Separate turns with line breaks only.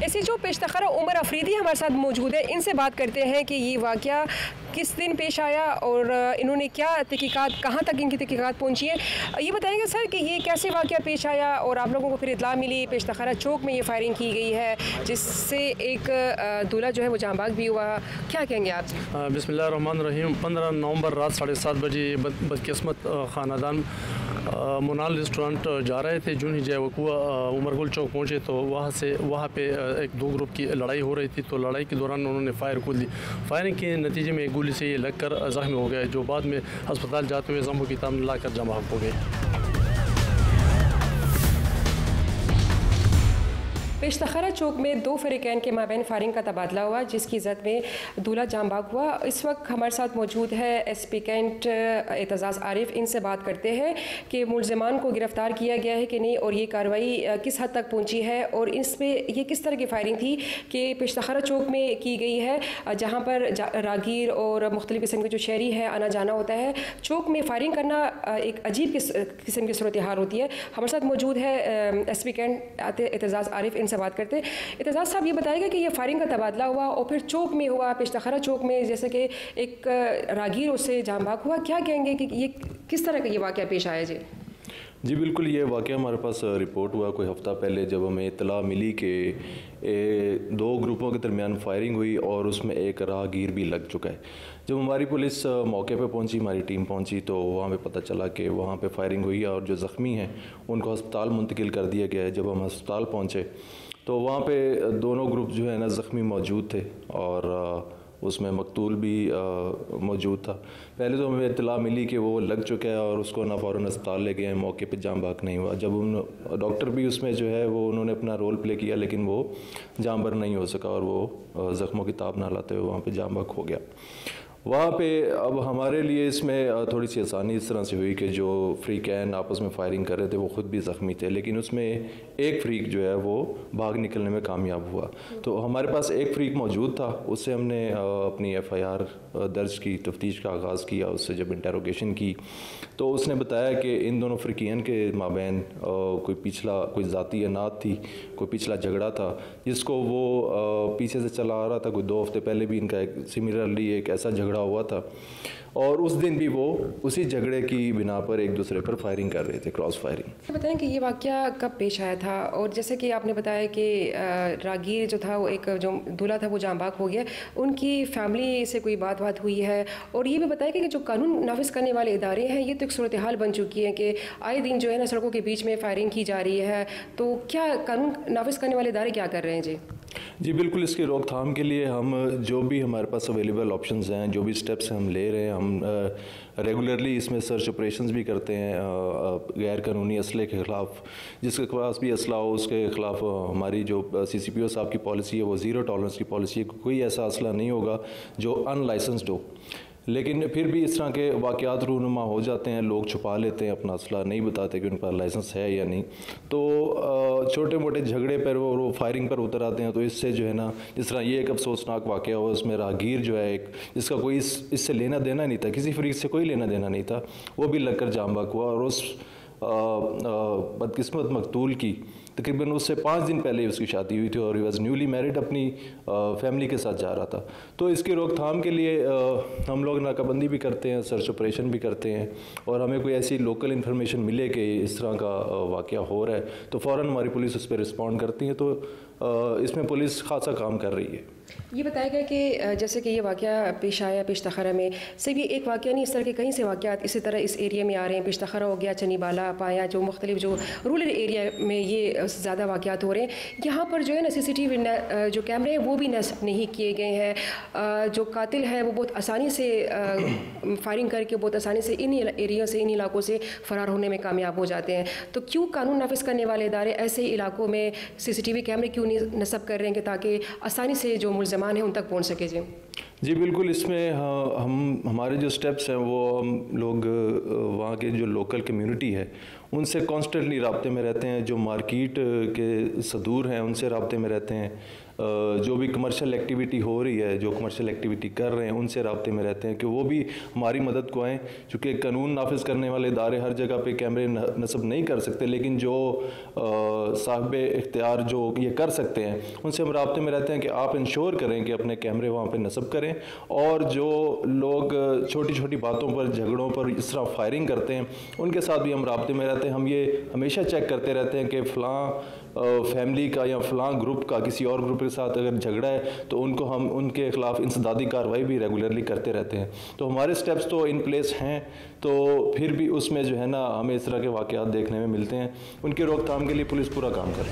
SHO पेशतखरा Umar Afridi हमारे साथ मौजूद है। इनसे बात करते हैं कि ये वाक़या किस दिन पेश आया और इन्होंने क्या तहकीकात, कहाँ तक इनकी तहकीकात पहुँची है। ये बताएंगे सर कि ये कैसे वाक़या पेश आया और आप लोगों को फिर इत्तला मिली पेशतखरा चौक में ये फायरिंग की गई है जिससे एक दूल्हा जो है वो जाँ बाग भी हुआ, क्या कहेंगे आप?
बिस्मिल्लाहिर्रहमानिर्रहीम। 15 नवंबर रात 7:30 बजे बदकिस्मत ख़ानदान मोनाल रेस्टोरेंट जा रहे थे। जून ही जो वकुआ उमरगुल चौक पहुँचे तो वहाँ पे एक दो ग्रुप की लड़ाई हो रही थी। तो लड़ाई के दौरान उन्होंने फायर खोल दी। फायरिंग के नतीजे में एक गोली से ये लगकर ज़ख्मी हो गए, जो बाद में अस्पताल जाते हुए ज़ख्मों की ताब लाकर जमा हो गए।
पेशतखरा चौक में दो फ़रीक़ैन के माबैन फायरिंग का तबादला हुआ जिसकी जद में दूल्हा जाँ बाग हुआ। इस वक्त हमारे साथ मौजूद है एसपी कैंट एतजाज़ आरिफ। इनसे बात करते हैं कि मुलज़िमान को गिरफ़्तार किया गया है कि नहीं और ये कार्रवाई किस हद तक पहुँची है और इसमें ये किस तरह की फायरिंग थी कि पेशतखरा चौक में की गई है जहाँ पर रागीर और मुख्तलिफ़ किस्म के जो शहरी है आना जाना होता है। चौक में फायरिंग करना एक अजीब किस्म की सूरत हाल होती है। हमारे साथ मौजूद है एसपी कैंट एतजाज़ आरिफ। से बात करते हैं। एतजाज़ साहब ये बताएगा कि ये फायरिंग का तबादला हुआ और फिर चौक में हुआ, पेशतखरा चौक में, जैसे कि एक रागीर उससे जाँ बाग हुआ, क्या कहेंगे कि ये किस तरह का ये वाक़या पेश आया?
जी बिल्कुल, ये वाक़या हमारे पास रिपोर्ट हुआ कोई हफ़्ता पहले जब हमें इत्तला मिली कि दो ग्रुपों के दरमियान फायरिंग हुई और उसमें एक राहगीर भी लग चुका है। जब हमारी पुलिस मौके पे पहुंची, हमारी टीम पहुंची तो वहाँ पे पता चला कि वहाँ पे फायरिंग हुई और जो ज़ख्मी हैं उनको अस्पताल मुंतकिल कर दिया गया है। जब हम अस्पताल पहुँचे तो वहाँ पे दोनों ग्रुप जो है ना ज़ख्मी मौजूद थे और उसमें मकतूल भी मौजूद था। पहले तो हमें इत्तला मिली कि वो लग चुका है और उसको ना फ़ौरन अस्पताल ले गए, मौके पे जाँ बाग नहीं हुआ। जब उन डॉक्टर भी उसमें जो है वो उन्होंने अपना रोल प्ले किया लेकिन वो जाँ बर नहीं हो सका और वो ज़ख्मों की ताब ना लाते हुए वहाँ पे जाँ बाग हो गया। वहाँ पे अब हमारे लिए इसमें थोड़ी सी आसानी इस तरह से हुई कि जो फ्रीकैन आपस में फायरिंग कर रहे थे वो ख़ुद भी ज़ख्मी थे, लेकिन उसमें एक फ्रीक जो है वो भाग निकलने में कामयाब हुआ। तो हमारे पास एक फ्रीक मौजूद था, उससे हमने अपनी FIR दर्ज की, तफ्तीश का आगाज़ किया। उससे जब इंटेरोगेशन की तो उसने बताया कि इन दोनों फ्रीकियन के माबैन कोई ज़ाती अनात थी, कोई पिछला झगड़ा था जिसको वो पीछे से चला आ रहा था। कोई 2 हफ्ते पहले भी इनका एक सिमिलरली एक ऐसा झगड़ा हुआ था और उस दिन भी वो उसी झगड़े की बिना पर एक दूसरे पर फायरिंग कर रहे थे, क्रॉस फायरिंग।
बताएं कि ये वाक़या कब पेश आया था और जैसे कि आपने बताया कि रागीर जो था वो एक जो दूल्हा था वो जाँ बाग हो गया, उनकी फैमिली से कोई बात हुई है? और ये भी बताया कि जो कानून नाफिज करने वाले इदारे हैं ये तो एक सूरत हाल बन चुकी है कि आए दिन जो है ना सड़कों के बीच में फायरिंग की जा रही है, तो क्या कानून नाफिज करने वाले इदारे क्या कर रहे हैं?
जी बिल्कुल, इसकी रोकथाम के लिए हम जो भी हमारे पास अवेलेबल ऑप्शंस हैं, जो भी स्टेप्स हम ले रहे हैं, हम रेगुलरली इसमें सर्च ऑपरेशंस भी करते हैं गैर कानूनी असले के ख़िलाफ़। जिसके पास भी असला हो उसके ख़िलाफ़ हमारी जो CCPO साहब की पॉलिसी है वो ज़ीरो टॉलरेंस की पॉलिसी है। कोई ऐसा असला नहीं होगा जो अनलाइसेंस्ड हो। लेकिन फिर भी इस तरह के वाक़यात रूनुमा हो जाते हैं, लोग छुपा लेते हैं अपना असला, नहीं बताते कि उन पर लाइसेंस है या नहीं। तो छोटे मोटे झगड़े पर वो फायरिंग पर उतर आते हैं। तो इससे जो है ना, जिस तरह ये एक अफसोसनाक वाक़या हुआ, उसमें राहगीर जो है एक जिसका कोई इससे लेना देना नहीं था, किसी फ्रीक से कोई लेना देना नहीं था, वो भी लगकर जाँ बाग हुआ। और उस बदकिस्मत मकतूल की तकरीबन उससे 5 दिन पहले उसकी शादी हुई थी और ही वॉज न्यूली मैरिड, अपनी फैमिली के साथ जा रहा था। तो इसकी रोकथाम के लिए हम लोग नाकाबंदी भी करते हैं, सर्च ऑपरेशन भी करते हैं और हमें कोई ऐसी लोकल इन्फॉर्मेशन मिले कि इस तरह का वाक़या हो रहा है तो फ़ौरन हमारी पुलिस उस पर रिस्पॉन्ड करती है। तो इसमें पुलिस खासा काम कर रही है।
ये बताया गया कि जैसे कि ये वाक़या पेश आया पेशतखरा में, सिर्फ ये एक वाक़या नहीं, इस तरह के कहीं से वाक़यात इसी तरह इस एरिया में आ रहे हैं। पेशतखरा हो गया, चनीबाला, पाया, जो मुख्तलिफ जो रूरल एरिया में ये ज़्यादा वाक़यात हो रहे हैं। यहाँ पर जो है ना CCTV जो कैमरे हैं वो भी नस्ब नहीं किए गए हैं। जो कातिल है वो बहुत आसानी से फायरिंग करके बहुत आसानी से इन एरिया से, इन इलाकों से फ़रार होने में कामयाब हो जाते हैं। तो क्यों कानून नाफिज करने वाले इदारे ऐसे इलाकों में CCTV कैमरे क्यों नहीं नस्ब कर रहे हैं कि ताकि आसानी से जो मुलज़मान हैं उन तक पहुँच सके?
जी बिल्कुल, इसमें हमारे जो स्टेप्स हैं वो हम लोग वहाँ के जो लोकल कम्युनिटी है उनसे कॉन्स्टेंटली राब्ते में रहते हैं। जो मार्केट के सदूर हैं उनसे राब्ते में रहते हैं। जो भी कमर्शियल एक्टिविटी हो रही है, जो कमर्शियल एक्टिविटी कर रहे हैं, उनसे राब्ते में रहते हैं कि वो भी हमारी मदद को आएँ। चूँकि कानून नाफिज करने वाले इदारे हर जगह पे कैमरे नस्ब नहीं कर सकते, लेकिन जो साहिब इख्तियार जो ये कर सकते हैं, उनसे हम राब्ते में रहते हैं कि आप इंश्योर करें कि अपने कैमरे वहाँ पे नस्ब करें। और जो लोग छोटी छोटी बातों पर, झगड़ों पर इस तरह फायरिंग करते हैं, उनके साथ भी हम राब्ते में रहते हैं। हम ये हमेशा चेक करते रहते हैं कि फ़लाँ फैमिली का या फ़लाँ ग्रुप का किसी और ग्रुप के साथ अगर झगड़ा है तो हम उनके ख़िलाफ़ इंसदादी कार्रवाई भी रेगुलरली करते रहते हैं। तो हमारे स्टेप्स तो इन प्लेस हैं, तो फिर भी उसमें जो है ना हमें इस तरह के वाक़यात देखने में मिलते हैं। उनकी रोकथाम के लिए पुलिस पूरा काम कर रही है।